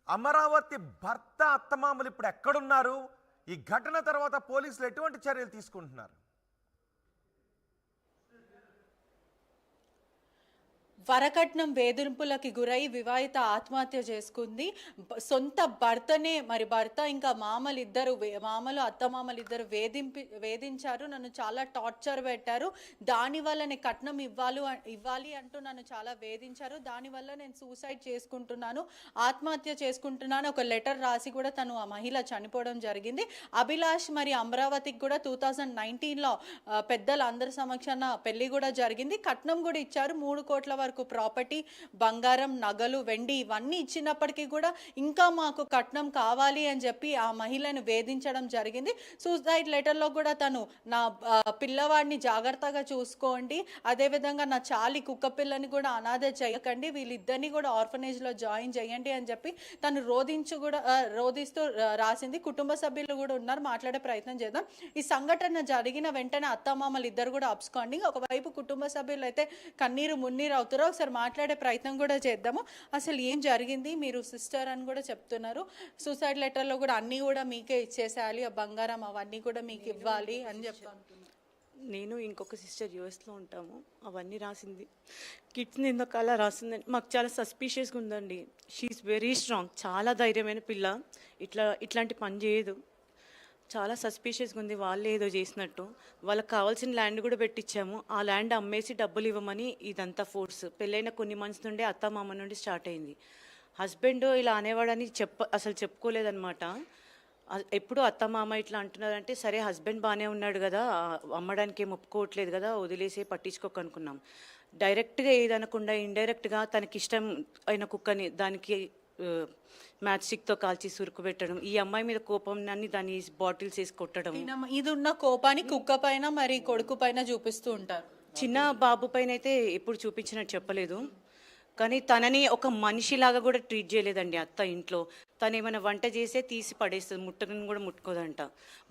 అమరావతి భర్త అత్తమామలు ఇప్పుడు ఎక్కడున్నారు? ఈ ఘటన తర్వాత పోలీసులు ఎటువంటి చర్యలు తీసుకుంటున్నారు? వరకట్నం వేధింపులకి గురై వివాహిత ఆత్మహత్య చేసుకుంది. సొంత భర్తనే, మరి భర్త ఇంకా మామలు అత్తమామలిద్దరు వేధించారు. నన్ను చాలా టార్చర్ పెట్టారు. దానివల్ల కట్నం ఇవ్వాలి అంటూ నన్ను చాలా వేధించారు. దానివల్ల నేను సూసైడ్ చేసుకుంటున్నాను, ఆత్మహత్య చేసుకుంటున్నాను ఒక లెటర్ రాసి కూడా తను ఆ మహిళ చనిపోవడం జరిగింది. అభిలాష్ మరి అమరావతికి కూడా 2019లో పెద్దల అందరి సమక్షాన పెళ్లి కూడా జరిగింది. కట్నం కూడా ఇచ్చారు. 3 కోట్ల వరకు ప్రాపర్టీ, బంగారం, నగలు, వెండి ఇవన్నీ ఇచ్చినప్పటికీ కూడా ఇంకా మాకు కట్నం కావాలి అని చెప్పి ఆ మహిళను వేధించడం జరిగింది. సూసైడ్ లెటర్లో కూడా తను నా పిల్లవాడిని జాగ్రత్తగా చూసుకోండి, అదేవిధంగా నా చాలి కుక్క పిల్లని కూడా అనాథ చేయకండి, వీళ్ళిద్దరిని కూడా ఆర్ఫనేజ్లో జాయిన్ చేయండి అని చెప్పి తను రోధిస్తూ రాసింది. కుటుంబ సభ్యులు కూడా ఉన్నారు, మాట్లాడే ప్రయత్నం చేద్దాం. ఈ సంఘటన జరిగిన వెంటనే అత్తమామలు ఇద్దరు కూడా అప్స్కాండింగ్. ఒకవైపు కుటుంబ సభ్యులు అయితే కన్నీరు మున్నీరు అవుతారు. ఒకసారి మాట్లాడే ప్రయత్నం కూడా చేద్దాము. అసలు ఏం జరిగింది? మీరు సిస్టర్ అని కూడా చెప్తున్నారు. సూసైడ్ లెటర్లో కూడా అన్నీ కూడా మీకే ఇచ్చేసేయాలి, ఆ బంగారం అవన్నీ కూడా మీకు ఇవ్వాలి అని చెప్తాను. నేను ఇంకొక సిస్టర్ యూఎస్లో ఉంటాము, అవన్నీ రాసింది. కిడ్స్ని ఎందుకు అలా రాసిందని మాకు చాలా సస్పీషియస్గా ఉందండి. షీఈస్ వెరీ స్ట్రాంగ్, చాలా ధైర్యమైన పిల్ల, ఇట్లాంటి పని చేయదు. చాలా సస్పీషియస్గా ఉంది. వాళ్ళే ఏదో చేసినట్టు. వాళ్ళకి కావాల్సిన ల్యాండ్ కూడా పెట్టించాము. ఆ ల్యాండ్ అమ్మేసి డబ్బులు ఇవ్వమని ఇదంతా ఫోర్స్. పెళ్ళైన కొన్ని మంత్స్ నుండి అత్త మామ నుండి స్టార్ట్ అయింది. హస్బెండ్ ఇలా అనేవాడని అసలు చెప్పుకోలేదన్నమాట. ఎప్పుడు అత్త మామ ఇట్లా అంటున్నారంటే సరే హస్బెండ్ బాగానే ఉన్నాడు కదా, అమ్మడానికి ఏం ఒప్పుకోవట్లేదు కదా, వదిలేసి పట్టించుకోక అనుకున్నాం. డైరెక్ట్గా ఏదనకుండా ఇండైరెక్ట్గా తనకి ఇష్టం అయిన కుక్కని దానికి మ్యాచ్ స్టిక్తో కాల్చి సురుకు పెట్టడం, ఈ అమ్మాయి మీద కోపం అన్ని దాన్ని బాటిల్స్ వేసి కొట్టడం. ఇది ఉన్న కోపాన్ని కుక్క పైన మరి కొడుకు పైన చూపిస్తూ ఉంటారు. చిన్న బాబు పైన అయితే ఎప్పుడు చూపించినట్టు చెప్పలేదు, కానీ తనని ఒక మనిషిలాగా కూడా ట్రీట్ చేయలేదండి అత్త. ఇంట్లో తను ఏమైనా వంట చేసే తీసి పడేస్తుంది, ముట్టని కూడా ముట్టుకోదంట.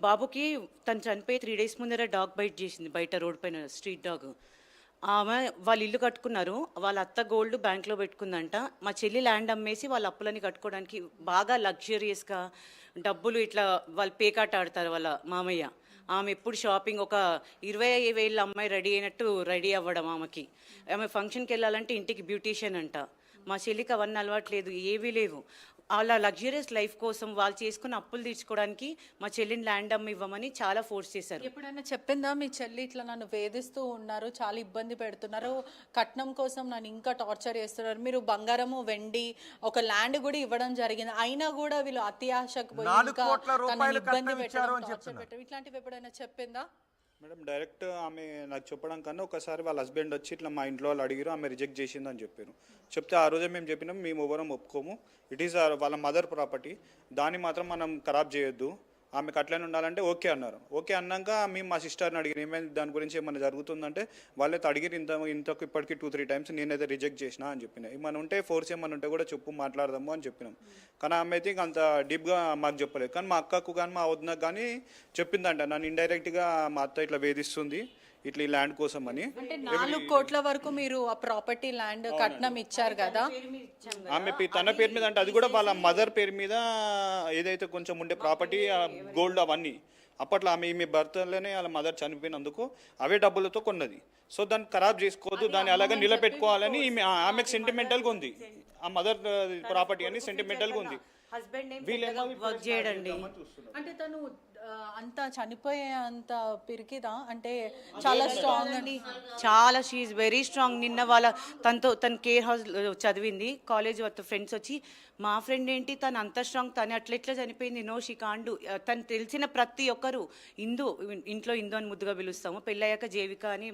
బాబుకి తను చనిపోయి 3 days ముందర డాగ్ బైట్ చేసింది బయట రోడ్ పైన, స్ట్రీట్ డాగ్. ఆమె వాళ్ళు ఇల్లు కట్టుకున్నారు, వాళ్ళ అత్త గోల్డ్ బ్యాంక్లో పెట్టుకుందంట. మా చెల్లి ల్యాండ్ అమ్మేసి వాళ్ళ అప్పులని కట్టుకోవడానికి బాగా లగ్జరియస్గా డబ్బులు ఇట్లా వాళ్ళు పేకాట ఆడతారు వాళ్ళ మామయ్య. ఆమె ఎప్పుడు షాపింగ్, ఒక 20,000 అమ్మాయి రెడీ అయినట్టు రెడీ అవ్వడం. ఆమె ఫంక్షన్కి వెళ్ళాలంటే ఇంటికి బ్యూటీషియన్ అంట. మా చెల్లికి అవన్నీ అలవాట్లేదు, ఏవీ లేవు. అలా లగ్జరియస్ లైఫ్ కోసం వాళ్ళు చేసుకుని అప్పులు తీర్చుకోవడానికి మా చెల్లిని ల్యాండ్ అమ్మ ఇవ్వమని చాలా ఫోర్స్ చేశారు. ఎప్పుడైనా చెప్పిందా మీ చెల్లి ఇట్లా నన్ను వేధిస్తూ ఉన్నారు, చాలా ఇబ్బంది పెడుతున్నారు, కట్నం కోసం నన్ను ఇంకా టార్చర్ చేస్తున్నారు, మీరు బంగారము వెండి ఒక ల్యాండ్ కూడా ఇవ్వడం జరిగింది, అయినా కూడా వీళ్ళు అతి ఆశకు ఇబ్బంది పెట్టారు, ఇట్లాంటివి ఎప్పుడైనా చెప్పిందా? మేడం డైరెక్ట్ ఆమె నాకు చెప్పడం కన్నా ఒకసారి వాళ్ళ హస్బెండ్ వచ్చి ఇట్లా మా ఇంట్లో వాళ్ళు అడిగారు, ఆమె రిజెక్ట్ చేసిందని చెప్పారు. చెప్తే ఆ రోజే మేము చెప్పినాం మేము ఎవరం ఒప్పుకోము, ఇట్ ఈస్ వాళ్ళ మదర్ ప్రాపర్టీ, దాన్ని మాత్రం మనం ఖరాబ్ చేయొద్దు, ఆమెకు అట్లనే ఉండాలంటే ఓకే అన్నారు. ఓకే అన్నాక మేము మా సిస్టర్ని అడిగిన ఏమైనా దాని గురించి ఏమైనా జరుగుతుందంటే వాళ్ళైతే అడిగిరు ఇంతకు ఇప్పటికీ 2-3 times నేనైతే రిజెక్ట్ చేసినా అని చెప్పిన. ఏమైనా ఉంటే ఫోర్స్ ఏమైనా ఉంటే కూడా చెప్పు మాట్లాడదాము అని చెప్పినాం. కానీ ఆమె అయితే ఇంక అంత డీప్గా మాకు చెప్పలేదు. కానీ మా అక్కకు కానీ మా వదినకు కానీ చెప్పిందంట, నన్ను ఇండైరెక్ట్గా మా అత్త ఇట్లా వేధిస్తుంది ఇట్లా ఈ ల్యాండ్ కోసం అని. అంటే 4 కోట్ల వరకు మీరు ఆ ప్రాపర్టీ ల్యాండ్ కట్నం ఇచ్చారు కదా, ఆమె తన పేరు మీద అంటే అది కూడా వాళ్ళ మదర్ పేరు మీద ఏదైతే కొంచెం ఉండే ప్రాపర్టీ, గోల్డ్ అవన్నీ అప్పట్లో ఆమె భర్తలోనే వాళ్ళ మదర్ చనిపోయినందుకు అవే డబ్బులతో కొన్నది. సో దాన్ని ఖరాబ్ చేసుకోవద్దు, దాన్ని అలాగే నిలబెట్టుకోవాలని ఆమెకు సెంటిమెంటల్గా ఉంది. ఆ మదర్ ప్రాపర్టీ అని సెంటిమెంటల్గా ఉంది. వర్క్ చేయడండి అంటే తను అంత చనిపోయే అంత పిరికిదా? అంటే చాలా స్ట్రాంగ్ అని. చాలా షీఈ్ వెరీ స్ట్రాంగ్. నిన్న తన కేర్ హౌస్ చదివింది, కాలేజ్ ఫ్రెండ్స్ వచ్చి మా ఫ్రెండ్ ఏంటి తను అంత స్ట్రాంగ్, తను అట్లెట్లా చనిపోయింది, నో షీ కాంట్ డు. తను తెలిసిన ప్రతి ఒక్కరు ఇంట్లో ఇందు అని ముద్దుగా పిలుస్తాము. పెళ్ళయ్యాక జేవిక అని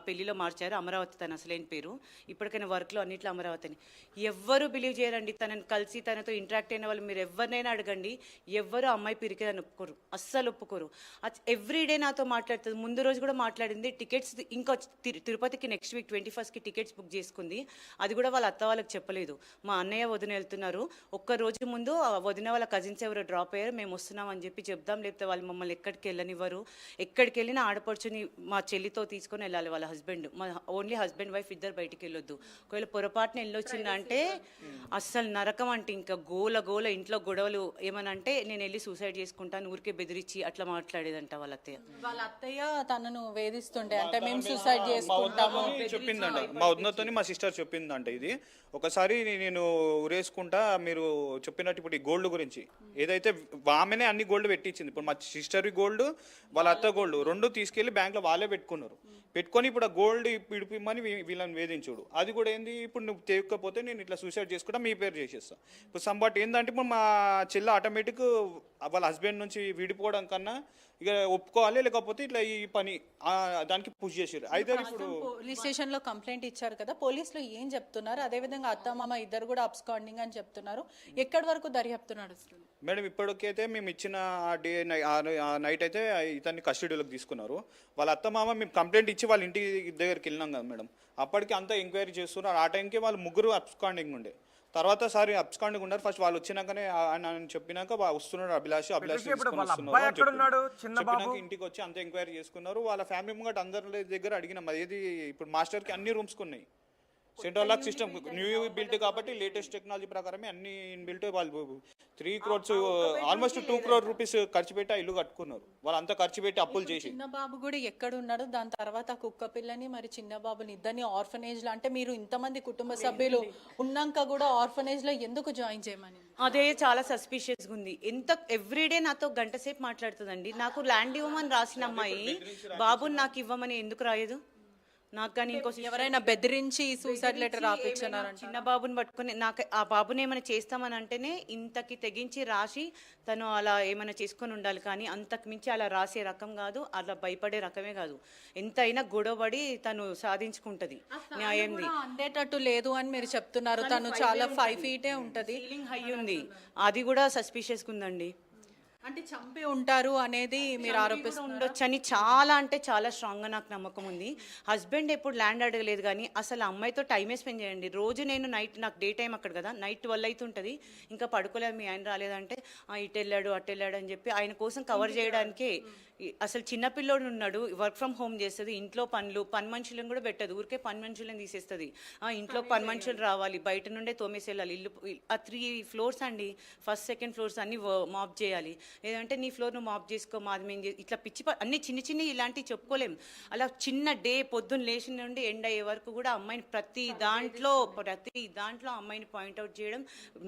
పెళ్లిలో మార్చారు, అమరావతి తను అసలేని పేరు. ఇప్పటికైనా వర్క్లో అన్నిట్లో అమరావతి అని. ఎవ్వరూ బిలీవ్ చేయరండి. తనని కలిసి తనతో ఇంటరాక్ట్ అయిన వాళ్ళు మీరు ఎవరినైనా అడగండి, ఎవ్వరు అమ్మాయి పిరికిదని ఒప్పుకోరు. అస్సలు ఒప్పుకోరు. ఎవ్రీడే నాతో మాట్లాడుతుంది. ముందు రోజు కూడా మాట్లాడింది. టికెట్స్ ఇంకా తిరుపతికి next week 21st tickets book చేసుకుంది. అది కూడా వాళ్ళ అత్త వాళ్ళకి చెప్పలేదు. మా అన్నయ్య వదిన వెళ్తున్నారు, ఒక్క రోజు ముందు వదిన వాళ్ళ కజిన్స్ ఎవరు డ్రాప్ అయ్యారు, మేము వస్తున్నాం అని చెప్పి చెప్దాం, లేకపోతే వాళ్ళు మమ్మల్ని ఎక్కడికి వెళ్ళనివ్వరు. ఎక్కడికి వెళ్ళినా ఆడపడుచుని మా చెల్లితో తీసుకొని వెళ్ళాలి వాళ్ళ హస్బెండ్. మా ఓన్లీ హస్బెండ్ వైఫ్ ఇద్దరు బయటికి వెళ్ళొద్దు. ఒకవేళ పొరపాటున వెళ్ళొచ్చిందంటే అస్సలు నరకం. అంటే ఇంకా గోల గోల, ఇంట్లో గొడవలు. ఏమనంటే నేను వెళ్ళి సూసైడ్ చేసుకుంటాను ఊరికే బెదిరించి అట్లా మాట్లాడేదంట వాళ్ళ అత్తయ్య. వాళ్ళ అత్తయ్య తనను వేధిస్తుంటే అంటే మేము సూసైడ్ చేసుకుంటాము చెప్పిందంట, మా వదినతో మా సిస్టర్ చెప్పిందంట. ఇది ఒకసారి నేను ఉరేసుకుంటా, మీరు చెప్పినట్టు ఇప్పుడు ఈ గోల్డ్ గురించి ఏదైతే ఆమెనే అన్ని గోల్డ్ పెట్టించింది. ఇప్పుడు మా సిస్టర్ గోల్డ్, వాళ్ళ అత్త గోల్డ్ రెండు తీసుకెళ్లి బ్యాంక్లో వాళ్ళే పెట్టుకున్నారు. పెట్టుకొని ఇప్పుడు ఆ గోల్డ్ ఇడిపిమ్మని వీళ్ళని వేధించుడు. అది కూడా ఏంది, ఇప్పుడు నువ్వు తెగకపోతే నేను ఇట్లా సూసైడ్ చేసుకుంటా, మీ పేరు చేసేస్తా. ఇప్పుడు సంబట్ ఏంటంటే ఇప్పుడు మా చెల్లి ఆటోమేటిక్ వాళ్ళ హస్బెండ్ నుంచి విడిపోవడం కన్నా ఇక ఒప్పుకోవాలి, లేకపోతే ఇట్లా ఈ పని దానికి పుష్ చేసారు. అయితే ఇప్పుడు పోలీస్ స్టేషన్ లో కంప్లైంట్ ఇచ్చారు కదా, పోలీసులు ఏం చెప్తున్నారు? అదే విధంగా అత్తమామ ఇద్దరు కూడా అబ్స్కాండింగ్ అని చెప్తున్నారు. ఎక్కడి వరకు దర్యాప్తు నడుస్తుంది మేడం? ఇప్పటికైతే మేము ఇచ్చిన ఆ నైట్ అయితే ఇతన్ని కస్టడీలోకి తీసుకున్నారు. వాళ్ళ అత్తమామ మేము కంప్లైంట్ ఇచ్చి వాళ్ళ ఇంటి దగ్గరికి వెళ్ళినాం కదా మేడం, అప్పటికి అంతా ఎంక్వైరీ చేస్తున్నారు. ఆ టైంకి వాళ్ళు ముగ్గురు అబ్స్కాండింగ్ ఉండే. తర్వాత సారి అబ్స్కాండింగ్ ఉన్నారు. ఫస్ట్ వాళ్ళు వచ్చినాకనే ఆయన చెప్పినాక వస్తున్నాడు అభిలాష్ చెప్పినాక ఇంటికి వచ్చి అంత ఎంక్వైరీ చేసుకున్నారు. వాళ్ళ ఫ్యామిలీ ముంగట అందరి దగ్గర అడిగినాం. ఏది ఇప్పుడు మాస్టర్కి అన్ని రూమ్స్ ఉన్నాయి, central lock system new built కాబట్టి లేటెస్ట్ టెక్నాలజీ ప్రకారమే అన్ని బిల్ట్. వాళ్ళు 3 crores ఆల్మోస్ట్ 2 crore రూపీస్ ఖర్చు పెట్టి ఆ ఇల్లు కట్టుకున్నారు. వాళ్ళు అంతా ఖర్చు పెట్టి అప్పులు చేసి. చిన్న బాబు కూడా ఎక్కడ ఉన్నాడు? దాని తర్వాత కుక్క పిల్లని మరి చిన్న బాబుని ఇద్దరిని ఆర్ఫనేజ్ లో, అంటే మీరు ఇంతమంది కుటుంబ సభ్యులు ఉన్నాక కూడా ఆర్ఫనేజ్ లో ఎందుకు జాయిన్ చేయమని? అదే చాలా సస్పిషియస్గా ఉంది. ఎవ్రీడే నాతో గంట సేపు మాట్లాడుతుందండి. నాకు ల్యాండ్ ఇవ్వమని రాసిన అమ్మాయి బాబుని నాకు ఇవ్వమని ఎందుకు రాయదు? నాకు కానీ ఇంకో ఎవరైనా బెదిరించి సూసైడ్ లెటర్ రాపించున్నారంట. చిన్న బాబుని పట్టుకుని నాకు ఆ బాబుని ఏమైనా చేస్తామని అంటేనే ఇంతకి తెగించి రాసి తను అలా ఏమైనా చేసుకొని ఉండాలి. కానీ అంతకు మించి అలా రాసే రకం కాదు, అలా భయపడే రకమే కాదు. ఎంతైనా గొడవపడి తను సాధించుకుంటది. న్యాయంది అందేటట్టు లేదు అని మీరు చెప్తున్నారు. తను చాలా 5 feet ఉంటది, ఫీలింగ్ హై ఉంది. అది కూడా సస్పిషియస్గా ఉందండి. అంటే చంపి ఉంటారు అనేది మీరు ఆరోపిస్తున్నారు. ఉండొచ్చని చాలా అంటే చాలా స్ట్రాంగ్గా నాకు నమ్మకం ఉంది. హస్బెండ్ ఎప్పుడు ల్యాండ్ అడగలేదు, కానీ అసలు అమ్మాయితో టైమే స్పెండ్ చేయండి. రోజు నేను నైట్, నాకు డే టైం అక్కడ కదా, నైట్ 12 అవుతుంటుంది, ఇంకా పడుకోలేదు. మీ ఆయన రాలేదంటే ఇటు వెళ్ళాడు అటు వెళ్ళాడు అని చెప్పి ఆయన కోసం కవర్ చేయడానికే. అసలు చిన్నపిల్లోడు ఉన్నాడు, వర్క్ ఫ్రమ్ హోమ్ చేస్తుంది, ఇంట్లో పనులు, పని మనుషులను కూడా పెట్టదు, ఊరికే పని మనుషులను తీసేస్తుంది. ఇంట్లో పని మనుషులు రావాలి, బయట నుండే తోమేసి వెళ్ళాలి. ఇల్లు ఆ 3 floors అండి, ఫస్ట్ సెకండ్ ఫ్లోర్స్ అన్ని మాప్ చేయాలి. ఏదంటే నీ ఫ్లోర్ నువ్వు మాప్ చేసుకో, మాది మేము ఇట్లా పిచ్చి అన్ని చిన్న చిన్న ఇలాంటివి చెప్పుకోలేము. అలా చిన్న డే పొద్దున్న లేచిన నుండి ఎండ్ అయ్యే వరకు కూడా అమ్మాయిని ప్రతి దాంట్లో అమ్మాయిని పాయింట్అవుట్ చేయడం,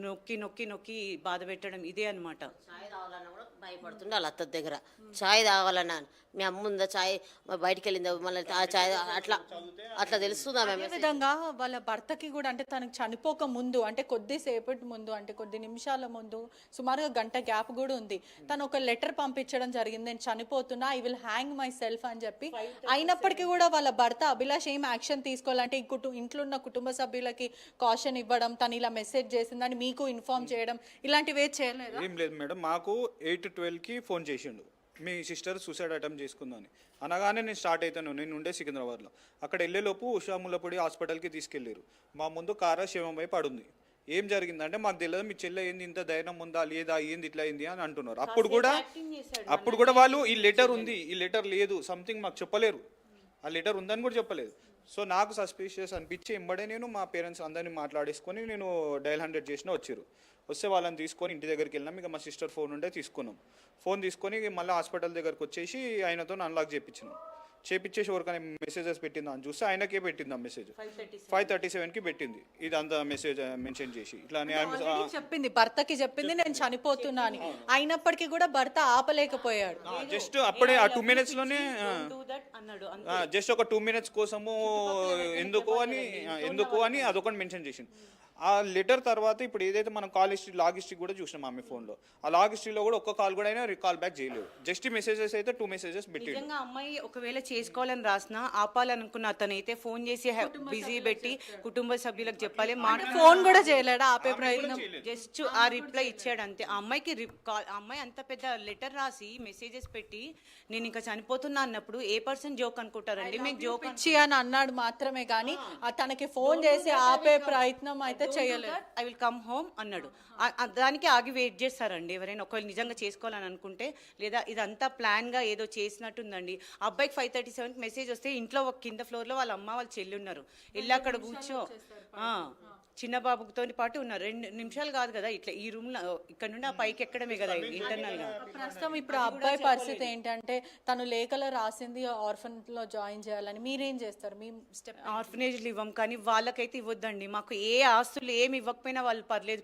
నొక్కి నొక్కి నొక్కి బాధ పెట్టడం, ఇదే అనమాట. చాయ్ తాగాలన్నా కూడా భయపడుతుండే వాళ్ళ అత్త దగ్గర. చాయ్ తాగాలన్నా మీ అమ్మ ఉందా, చాయ్ బయటికి వెళ్ళిందా, మళ్ళీ ఆ చాయ్ అట్లా తెలుస్తుందా? అదే విధంగా వాళ్ళ భర్తకి కూడా, అంటే తనకు చనిపోక ముందు, అంటే కొద్దిసేపటి ముందు, అంటే కొద్ది నిమిషాల ముందు, సుమారుగా గంట గ్యాప్ కూడా ఉంది, తను ఒక లెటర్ పంపించడం జరిగింది. నేను చనిపోతున్నా, I will hang myself అని చెప్పి. అయినప్పటికీ కూడా వాళ్ళ భర్త అభిలాష్ ఏం యాక్షన్ తీసుకోవాలంటే ఇంట్లో ఉన్న కుటుంబ సభ్యులకి కాషన్ ఇవ్వడం, తను ఇలా మెసేజ్ చేసిందని మీకు ఇన్ఫార్మ్ చేయడం, ఇలాంటివి చేయలేదు? ఏం లేదు మేడం, మాకు 8-12కి ఫోన్ చేసిండు, మీ సిస్టర్ సూసైడ్ అటెంప్ట్ చేసుకుందని. అనగానే నేను స్టార్ట్ అవుతాను. నేను ఉండే సికింద్రాబాద్లో. అక్కడ వెళ్ళేలోపు ఉషా ముల్లపూడి హాస్పిటల్కి తీసుకెళ్ళారు. మా ముందు కారా శివమై పడుంది. ఏం జరిగిందంటే మాకు తెలియదు, మీ చెల్లె ఏంది, ఇంత ధైర్యం ఉందా లేదా, ఏంది ఇట్లా అయింది అని అంటున్నారు. అప్పుడు కూడా వాళ్ళు ఈ లెటర్ ఉంది, ఈ లెటర్ లేదు, సంథింగ్ మాకు చెప్పలేరు. ఆ లెటర్ ఉందని కూడా చెప్పలేదు. సో నాకు సస్పిషియస్ అనిపించి ఎంబడే నేను మా పేరెంట్స్ అందరినీ మాట్లాడేసుకొని నేను డయల్ 100 చేసిన వచ్చారు. వస్తే వాళ్ళని తీసుకొని ఇంటి దగ్గరికి వెళ్ళినాం. ఇక మా సిస్టర్ ఫోన్ ఉంటే తీసుకున్నాం. ఫోన్ తీసుకొని మళ్ళీ హాస్పిటల్ దగ్గరకు వచ్చేసి ఆయనతో అన్లాక్ చేయించినాం. చేపించేసి ఎవరికైనా మెసేజెస్ పెట్టిందా అని చూస్తే ఆయనకే పెట్టిందా మెసేజ్. 5:37కి పెట్టింది. ఇది అంత మెసేజ్ మెన్షన్ చేసి ఇట్లా చెప్పింది, భర్తకి చెప్పింది నేను చనిపోతున్నా అని. అయినప్పటికీ కూడా భర్త ఆపలేకపోయాడు. జస్ట్ అప్పుడే ఆ 2 minutes లోనే జస్ట్ ఒక 2 minutes కోసము ఎందుకు అని అదొకటి మెన్షన్ చేసింది. ఆ లెటర్ తర్వాత ఇప్పుడు ఏదైతే మనం కాల్ హిస్టరీ లాగ్ హిస్టరీ కూడా చూసినాం ఆమె ఫోన్లో, ఆ లాగ్ హిస్టరీలో కూడా ఒక్క కాల్ కూడా అయినా కాల్ బ్యాక్ చేయలేదు. జస్ట్ మెసేజెస్ అయితే 2 మెసేజెస్ పెట్టిండు. నిజంగా అమ్మాయి ఒకవేళ చేసుకోవాలని రాసినా ఆపాలనుకున్న అతనైతే ఫోన్ చేసి బిజీ పెట్టి కుటుంబ సభ్యులకు చెప్పాలి మాట ఫోన్ కూడా చేయలేడా ఆపే ప్రయత్నం? జస్ట్ ఆ రిప్లై ఇచ్చాడు అంతే. ఆ అమ్మాయికి అమ్మాయి అంత పెద్ద లెటర్ రాసి మెసేజెస్ పెట్టి నేను ఇంకా చనిపోతున్నా అన్నప్పుడు ఏ పర్సన్ జోక్ అనుకుంటారండి? మీకు జోక్ పిచ్చి అని అన్నాడు మాత్రమే కానీ తనకి ఫోన్ చేసి ఆపే ప్రయత్నం అయితే చేయలేదు. ఐ విల్ కమ్ హోమ్ అన్నాడు. దానికి ఆగి వెయిట్ చేస్తారండి ఎవరైనా ఒకవేళ నిజంగా చేసుకోవాలని అనుకుంటే. లేదా ఇదంతా ప్లాన్గా ఏదో చేసినట్టుందండి. అబ్బాయికి 5:37 మెసేజ్ వస్తే ఇంట్లో ఒక కింద ఫ్లోర్లో వాళ్ళ అమ్మ వాళ్ళ చెల్లి ఉన్నారు. వెళ్ళి అక్కడ కూర్చో చిన్న బాబుతో పాటు ఉన్నారు. 2 నిమిషాలు కాదు కదా ఇట్లా ఈ రూమ్లో ఇక్కడ నుండి ఆ పైకి ఎక్కడమే కదా ఇంటర్నల్గా. ప్రస్తుతం ఇప్పుడు ఆ అబ్బాయి పరిస్థితి ఏంటంటే తను లేఖలో రాసింది ఆర్ఫన్ లో జాయిన్ చేయాలని. మీరేం చేస్తారు? మీ స్టెప్ ఆర్ఫనేజ్లు ఇవ్వం కానీ వాళ్ళకైతే ఇవ్వద్దండి. మాకు ఏ ఆస్తులు ఏమి ఇవ్వకపోయినా వాళ్ళు పర్లేదు,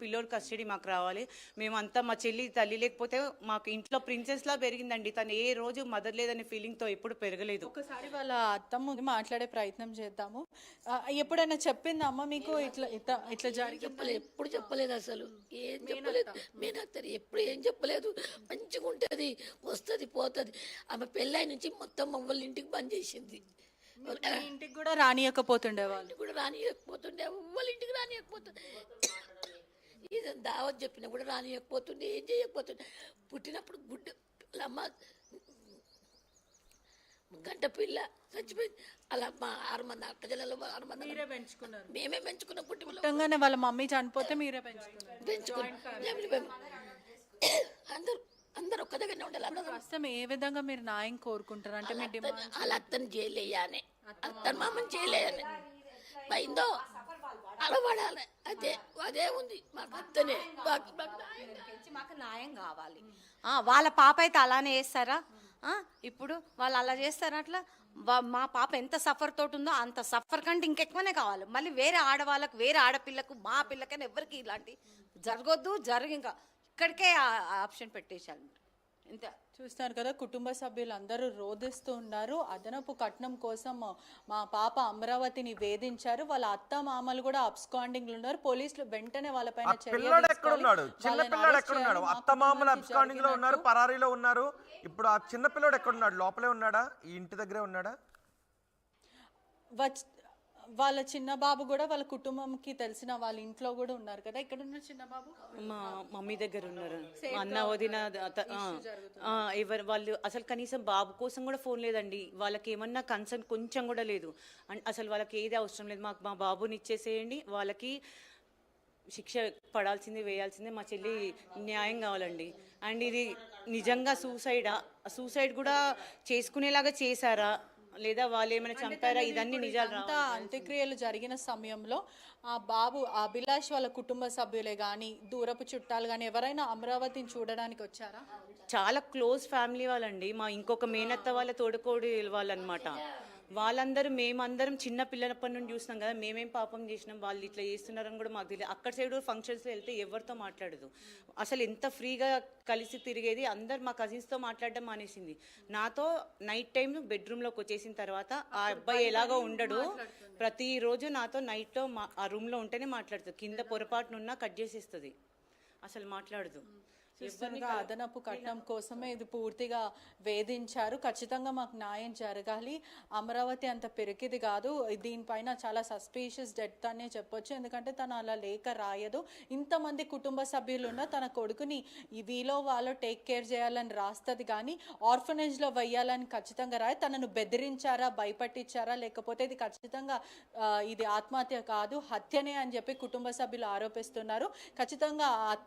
పిల్లోడి కస్టడీ మాకు రావాలి. మేమంతా మా చెల్లి తల్లి లేకపోతే మాకు ఇంట్లో ప్రిన్సెస్ లా పెరిగిందండి. తను ఏ రోజు మదర్ లేదనే ఫీలింగ్తో ఎప్పుడు పెరగలేదు. ఒకసారి వాళ్ళ అత్తమ్మ మాట్లాడే ప్రయత్నం చేద్దాము. ఎప్పుడైనా చెప్పిందా అమ్మ మీకు ఇట్లా ఇట్లా ఇట్లా జరిగి? చెప్పలేదు, ఎప్పుడు చెప్పలేదు, అసలు ఏం చెప్పలేదు. మేనత్తరు ఎప్పుడు ఏం చెప్పలేదు. మంచిగా ఉంటుంది, వస్తుంది, పోతుంది. ఆమె పెళ్ళై నుంచి మొత్తం మమ్మల్ని ఇంటికి బంద్ చేసింది. ఇంటికి కూడా రానియకపోతుండే వాళ్ళు. ఇంటికి కూడా రానియకపోతుండే, వాళ్ళ ఇంటికి రానియకపోతుండే. ఏదైనా దావత్ చెప్పినా కూడా రానియకపోతుండే, ఏం చేయకపోతుండే. పుట్టినప్పుడు గుడ్డ అమ్మ గంట పిల్ల చచ్చిపోయింది. అలా మా 6 మంది అక్క జిల్లాలో 6 మంది మీరే పెంచుకున్నారు? మేమే పెంచుకున్నాం. పుట్టంగానే వాళ్ళ మమ్మీ చనిపోతే మీరే పెంచుకున్నాం. అందరు ఒక్క దగ్గరనే ఉండాలి. అందరూ ప్రస్తుతం ఏ విధంగా మీరు న్యాయం కోరుకుంటారు? అంటే మీ డిమాండ్ వాళ్ళ అత్తని జైలేయానే, అత్తని మామని జైలేయానే, పోయిందో అలవాడాలి. అదే ఉంది మాకు. అత్తనే మాకు న్యాయం కావాలి. వాళ్ళ పాప అయితే అలానే చేస్తారా? ఇప్పుడు వాళ్ళు అలా చేస్తారా? అట్లా మా పాప ఎంత సఫర్ తోటి ఉందో అంత సఫర్ కంటే ఇంకెక్కువనే కావాలి. మళ్ళీ వేరే ఆడవాళ్ళకు, వేరే ఆడపిల్లకు, మా పిల్లకైనా ఎవరికి ఇలాంటి జరగొద్దు. ఇంకా ఇక్కడికే ఆప్షన్ పెట్టేశారు. ఇంత చూస్తారు కదా, కుటుంబ సభ్యులు అందరూ రోధిస్తూ ఉన్నారు. అదనపు కట్నం కోసం మా పాప అమరావతిని వేధించారు. వాళ్ళ అత్త మామలు కూడా అబ్స్కాండింగ్ ఉన్నారు. పోలీసులు వెంటనే వాళ్ళపైన పిల్లాడు ఎక్కడున్నాడు? చిన్న పిల్లాడు ఎక్కడున్నాడు? అత్త మామలు అబ్స్కాండింగ్ లో ఉన్నారు, పరారీలో ఉన్నారు. ఇప్పుడు ఆ చిన్న పిల్లాడు ఎక్కడున్నాడు? లోపలే ఉన్నాడా? ఈ ఇంటి దగ్గరే ఉన్నాడా? వాళ్ళ చిన్న బాబు కూడా వాళ్ళ కుటుంబంకి తెలిసిన వాళ్ళ ఇంట్లో కూడా ఉన్నారు కదా. ఇక్కడ ఉన్న చిన్న బాబు మా మమ్మీ దగ్గర ఉన్నారు. మా అన్న వదిన ఎవరు వాళ్ళు అసలు కనీసం బాబు కోసం కూడా ఫోన్ లేదండి. వాళ్ళకి ఏమన్నా కన్సర్న్ కొంచెం కూడా లేదు. అసలు వాళ్ళకి ఏది అవసరం లేదు. మాకు మా బాబుని ఇచ్చేసేయండి, వాళ్ళకి శిక్ష పడాల్సిందే, వేయాల్సిందే. మా చెల్లి న్యాయం కావాలండి. అండ్ ఇది నిజంగా సూసైడ్ కూడా చేసుకునేలాగా చేశారా లేదా వాళ్ళు ఏమైనా చంపారా? ఇదన్నీ నిజాలు. అంత్యక్రియలు జరిగిన సమయంలో ఆ బాబు అభిలాష్ వాళ్ళ కుటుంబ సభ్యులే కానీ దూరపు చుట్టాలు కానీ ఎవరైనా అమరావతిని చూడడానికి వచ్చారా? చాలా క్లోజ్ ఫ్యామిలీ వాళ్ళండి. మా ఇంకొక మేనత్త వాళ్ళ తోడుకోడి వాళ్ళనమాట. వాళ్ళందరూ మేమందరం చిన్న పిల్లలప్పటి నుండి చూస్తున్నాం కదా, మేమేం పాపం చేసినాం, వాళ్ళు ఇట్లా చేస్తున్నారని కూడా మాకు తెలియదు. అక్కడ సైడ్ ఫంక్షన్స్లో వెళ్తే ఎవరితో మాట్లాడదు. అసలు ఎంత ఫ్రీగా కలిసి తిరిగేది. అందరు మా కజిన్స్తో మాట్లాడడం మానేసింది. నాతో నైట్ టైం బెడ్రూమ్లోకి వచ్చేసిన తర్వాత ఆ అబ్బాయి ఎలాగో ఉండడు, ప్రతిరోజు నాతో నైట్లో ఆ రూమ్లో ఉంటేనే మాట్లాడుతుంది. కింద పొరపాటునున్నా కట్ చేసేస్తుంది, అసలు మాట్లాడదు. అదనపు కట్నం కోసమే ఇది పూర్తిగా వేధించారు. ఖచ్చితంగా మాకు న్యాయం జరగాలి. అమరావతి అంత పెరిగిది కాదు. దీనిపైన చాలా సస్పీషియస్ డెత్ అనే చెప్పొచ్చు. ఎందుకంటే తను అలా లేఖ రాయదు. ఇంతమంది కుటుంబ సభ్యులు ఉన్న తన కొడుకుని వీలో వాళ్ళు టేక్ కేర్ చేయాలని రాస్తుంది కానీ ఆర్ఫనేజ్లో వెయ్యాలని ఖచ్చితంగా రాయి. తనను బెదిరించారా, భయపట్టించారా, లేకపోతే ఇది ఖచ్చితంగా ఇది ఆత్మహత్య కాదు హత్యనే అని చెప్పి కుటుంబ సభ్యులు ఆరోపిస్తున్నారు. ఖచ్చితంగా అత్త